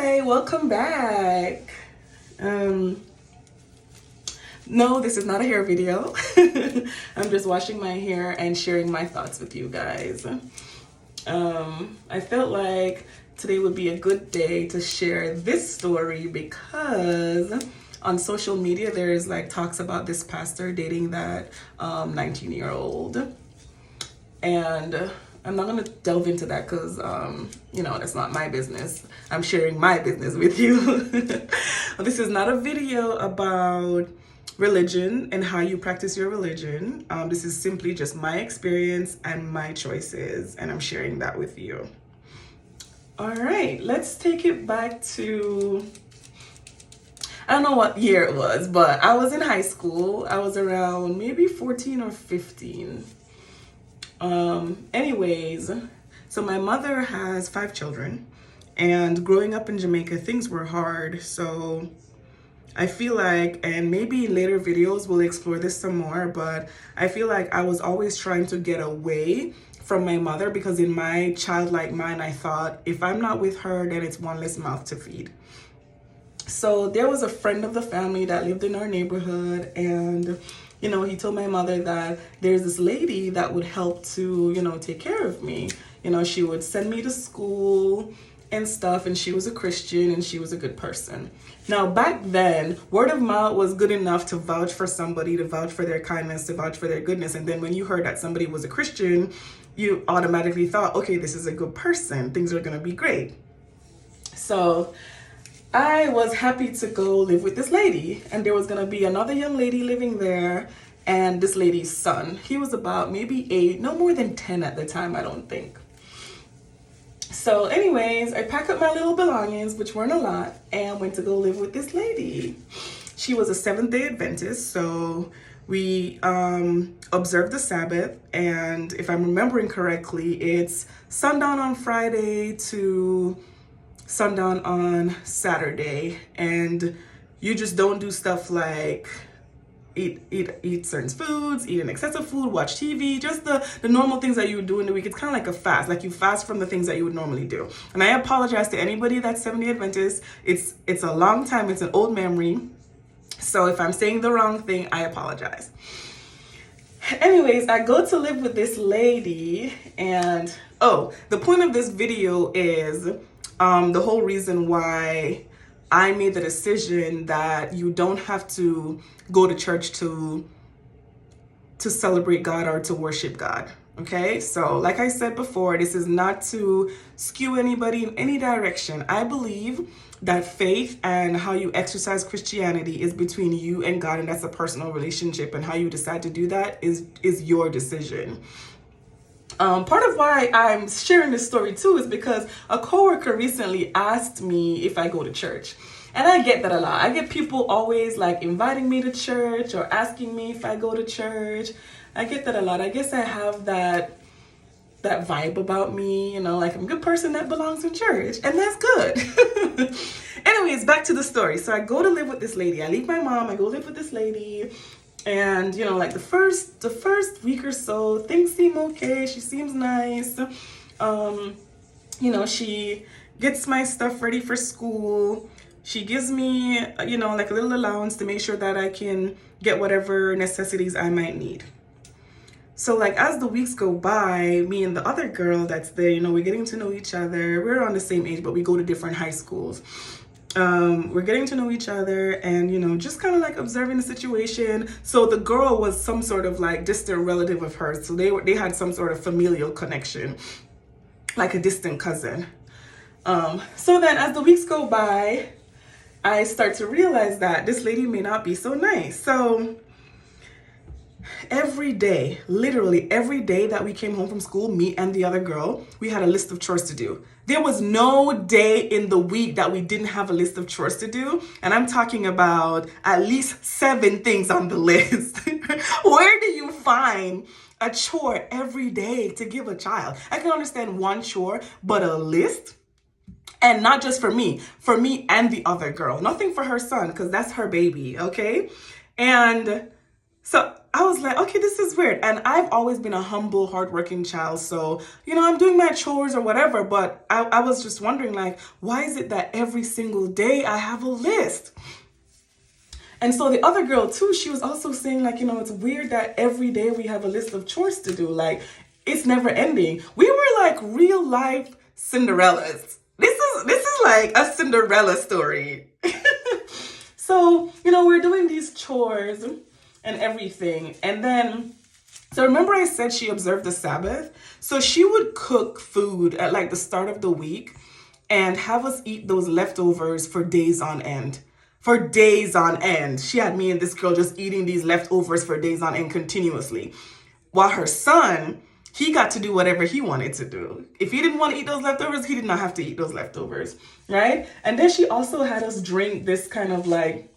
Hi, welcome back. Um, no, this is not a hair video. I'm just washing my hair and sharing my thoughts with you guys. I felt like today would be a good day to share this story because on social media there's like talks about this pastor dating that 19-year-old, and I'm not gonna delve into that because that's not my business. I'm sharing my business with you. This is not a video about religion and how you practice your religion. This is simply just my experience and my choices, and I'm sharing that with you. All right, let's take it back to, I don't know what year it was, but I was in high school. I was around maybe 14 or 15. Anyways, so my mother has 5 children, and growing up in Jamaica, things were hard. So I feel like, and maybe in later videos we'll explore this some more, but I feel like I was always trying to get away from my mother because in my childlike mind, I thought if I'm not with her, then it's one less mouth to feed. So there was a friend of the family that lived in our neighborhood, and he told my mother that there's this lady that would help to, take care of me. She would send me to school and stuff, and she was a Christian and she was a good person. Now, back then, word of mouth was good enough to vouch for somebody, to vouch for their kindness, to vouch for their goodness. And then when you heard that somebody was a Christian, you automatically thought, okay, this is a good person. Things are going to be great. So I was happy to go live with this lady, and there was going to be another young lady living there and this lady's son. He was about maybe 8, no more than 10 at the time, I don't think. So anyways, I packed up my little belongings, which weren't a lot, and went to go live with this lady. She was a Seventh-day Adventist, so we observed the Sabbath, and if I'm remembering correctly, it's sundown on Friday to sundown on Saturday, and you just don't do stuff like eat certain foods, eat an excessive food, watch TV, just the normal things that you would do in the week. It's kind of like a fast, like you fast from the things that you would normally do. And I apologize to anybody that's Seventh-day Adventist. It's a long time, it's an old memory. So if I'm saying the wrong thing, I apologize. Anyways, I go to live with this lady, and the point of this video is the whole reason why I made the decision that you don't have to go to church to celebrate God or to worship God. Okay, so like I said before, this is not to skew anybody in any direction. I believe that faith and how you exercise Christianity is between you and God, and that's a personal relationship, and how you decide to do that is your decision. Part of why I'm sharing this story too is because a coworker recently asked me if I go to church. And I get that a lot. I get people always like inviting me to church or asking me if I go to church. I get that a lot. I guess I have that vibe about me, like I'm a good person that belongs in church, and that's good. Anyways, back to the story. So I go to live with this lady. I leave my mom, I go live with this lady. And like the first week or so, things seem okay. She seems nice. She gets my stuff ready for school. She gives me, like a little allowance to make sure that I can get whatever necessities I might need. So like as the weeks go by, me and the other girl that's there, we're getting to know each other. We're on the same age, but we go to different high schools. We're getting to know each other and, just kind of like observing the situation. So the girl was some sort of like distant relative of hers. So they had some sort of familial connection, like a distant cousin. So then as the weeks go by, I start to realize that this lady may not be so nice. So every day, literally every day that we came home from school, me and the other girl, we had a list of chores to do. There was no day in the week that we didn't have a list of chores to do. And I'm talking about at least 7 things on the list. Where do you find a chore every day to give a child? I can understand one chore, but a list? And not just for me and the other girl. Nothing for her son, because that's her baby, okay? And so I was like, okay, this is weird. And I've always been a humble, hardworking child. So, I'm doing my chores or whatever. But I was just wondering, like, why is it that every single day I have a list? And so the other girl too, she was also saying like, it's weird that every day we have a list of chores to do. Like, it's never ending. We were like real life Cinderellas. This is like a Cinderella story. So, we're doing these chores and everything. And then, so remember I said she observed the Sabbath? So she would cook food at like the start of the week and have us eat those leftovers for days on end. For days on end. She had me and this girl just eating these leftovers for days on end continuously. While her son, he got to do whatever he wanted to do. If he didn't want to eat those leftovers, he did not have to eat those leftovers, right? And then she also had us drink this kind of like,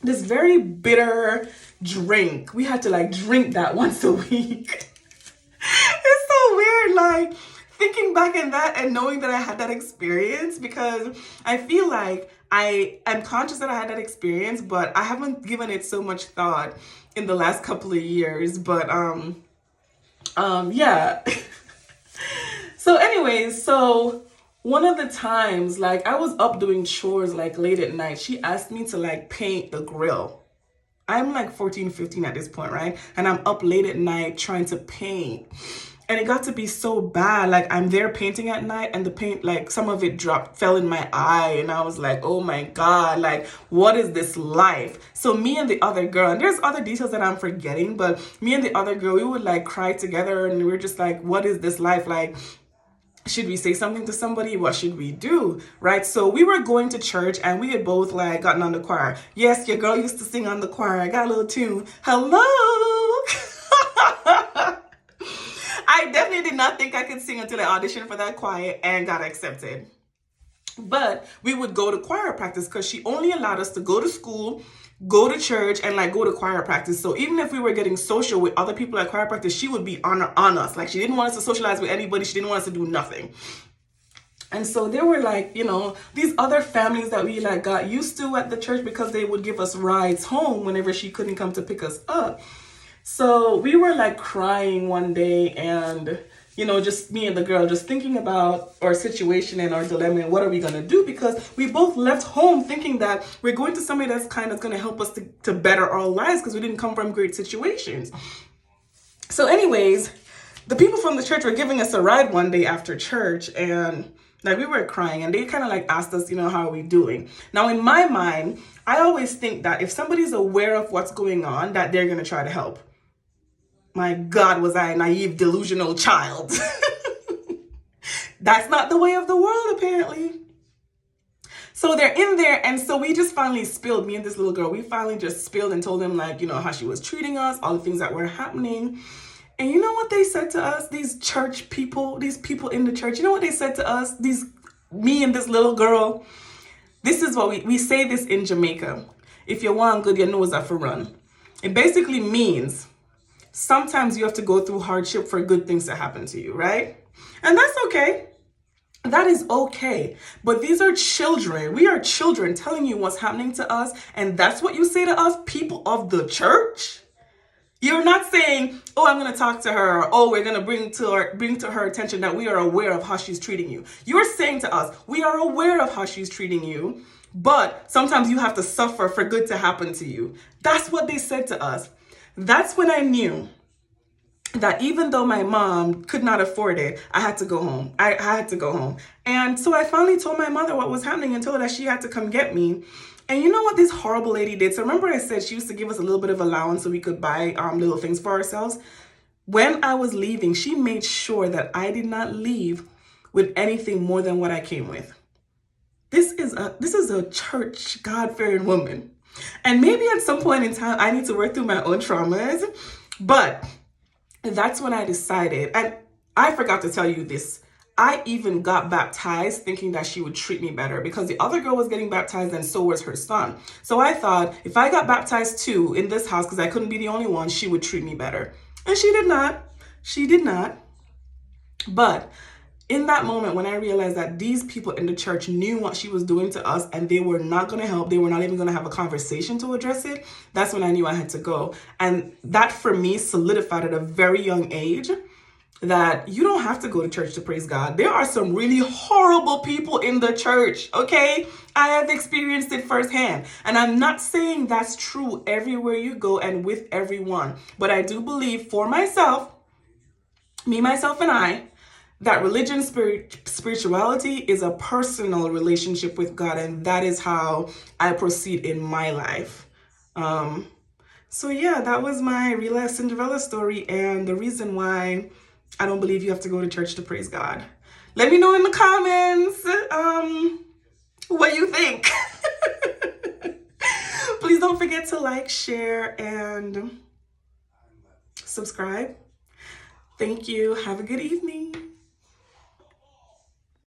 this very bitter drink. We had to like drink that once a week. It's so weird, like thinking back in that and knowing that I had that experience, because I feel like I'm conscious that I had that experience, but I haven't given it so much thought in the last couple of years. But yeah. So anyways, so one of the times, like I was up doing chores like late at night, she asked me to like paint the grill. I'm like 14, 15 at this point, right? And I'm up late at night trying to paint. And it got to be so bad. Like I'm there painting at night and the paint, like some of it fell in my eye. And I was like, oh my God, like what is this life? So me and the other girl, and there's other details that I'm forgetting, but me and the other girl, we would like cry together and we were just like, what is this life? Like, should we say something to somebody? What should we do? Right? So we were going to church and we had both like gotten on the choir. Yes, your girl used to sing on the choir. I got a little tune. Hello. I definitely did not think I could sing until I auditioned for that choir and got accepted. But we would go to choir practice because she only allowed us to go to school, go to church, and like go to choir practice. So even if we were getting social with other people at choir practice, she would be on us. Like she didn't want us to socialize with anybody. She didn't want us to do nothing. And so there were like, these other families that we like got used to at the church because they would give us rides home whenever she couldn't come to pick us up. So we were like crying one day and, just me and the girl just thinking about our situation and our dilemma and what are we going to do, because we both left home thinking that we're going to somebody that's kind of going to help us to better our lives because we didn't come from great situations. So anyways, the people from the church were giving us a ride one day after church and like we were crying and they kind of like asked us, how are we doing? Now in my mind, I always think that if somebody's aware of what's going on, that they're going to try to help. My God, was I a naive, delusional child. That's not the way of the world, apparently. So they're in there, and so we just finally spilled, me and this little girl, we finally just spilled and told them, like, how she was treating us, all the things that were happening. And you know what they said to us? These church people, these people in the church, you know what they said to us? Me and this little girl. This is what we say this in Jamaica. If you want good, your nose have to run. It basically means sometimes you have to go through hardship for good things to happen to you, right? And that's okay. That is okay. But these are children. We are children telling you what's happening to us. And that's what you say to us, people of the church? You're not saying, oh, I'm going to talk to her. Or, oh, we're going to bring to her attention that we are aware of how she's treating you. You're saying to us, we are aware of how she's treating you, but sometimes you have to suffer for good to happen to you. That's what they said to us. That's when I knew that even though my mom could not afford it, I had to go home. I had to go home. And so I finally told my mother what was happening and told her that she had to come get me. And you know what this horrible lady did? So remember I said she used to give us a little bit of allowance so we could buy little things for ourselves. When I was leaving, she made sure that I did not leave with anything more than what I came with. This is a church God-fearing woman. And maybe at some point in time, I need to work through my own traumas. But that's when I decided, and I forgot to tell you this, I even got baptized thinking that she would treat me better because the other girl was getting baptized and so was her son. So I thought if I got baptized too in this house, because I couldn't be the only one, she would treat me better. And she did not. She did not. But in that moment when I realized that these people in the church knew what she was doing to us and they were not going to help, they were not even going to have a conversation to address it, that's when I knew I had to go. And that for me solidified at a very young age that you don't have to go to church to praise God. There are some really horrible people in the church, okay? I have experienced it firsthand. And I'm not saying that's true everywhere you go and with everyone. But I do believe for myself, me, myself, and I, that religion, spirituality is a personal relationship with God, and that is how I proceed in my life. So yeah, that was my real life Cinderella story, and the reason why I don't believe you have to go to church to praise God. Let me know in the comments what you think. Please don't forget to like, share, and subscribe. Thank you. Have a good evening.